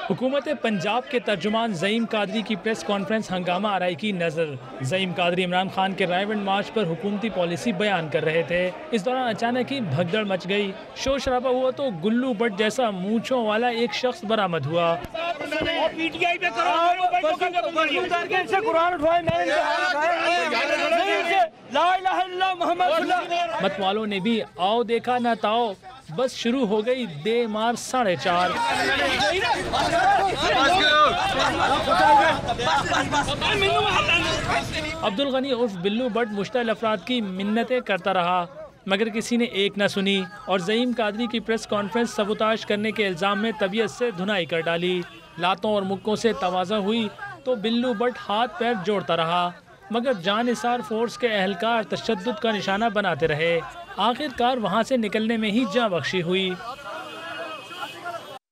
حکومت پنجاب کے ترجمان زعیم قادری کی پریس کانفرنس ہنگامہ آرائی کی نظر۔ زعیم قادری عمران خان کے رائے ونڈ مارچ پر حکومتی پالیسی بیان کر رہے تھے۔ اس دوران اچانک ہی بھگدڑ مچ گئی، شور شرابہ ہوا تو گلو بٹ جیسا مونچھوں والا ایک شخص برآمد ہوا۔ مت والوں نے بھی آؤ دیکھا نہ تاؤ، بس شروع ہو گئی دے مار 4:30۔ عبدالغنی عرف بلو بٹ مشتعل افراد کی منتیں کرتا رہا مگر کسی نے ایک نہ سنی اور زعیم قادری کی پریس کانفرنس سبوتاژ کرنے کے الزام میں طبیعت سے دھنائی کر ڈالی۔ لاتوں اور مکوں سے تواضع ہوئی تو بلو بٹ ہاتھ پیر جوڑتا رہا مگر جان نثار فورس کے اہلکار تشدد کا نشانہ بناتے رہے۔ آخر کار وہاں سے نکلنے میں ہی جاں بخشی ہوئی۔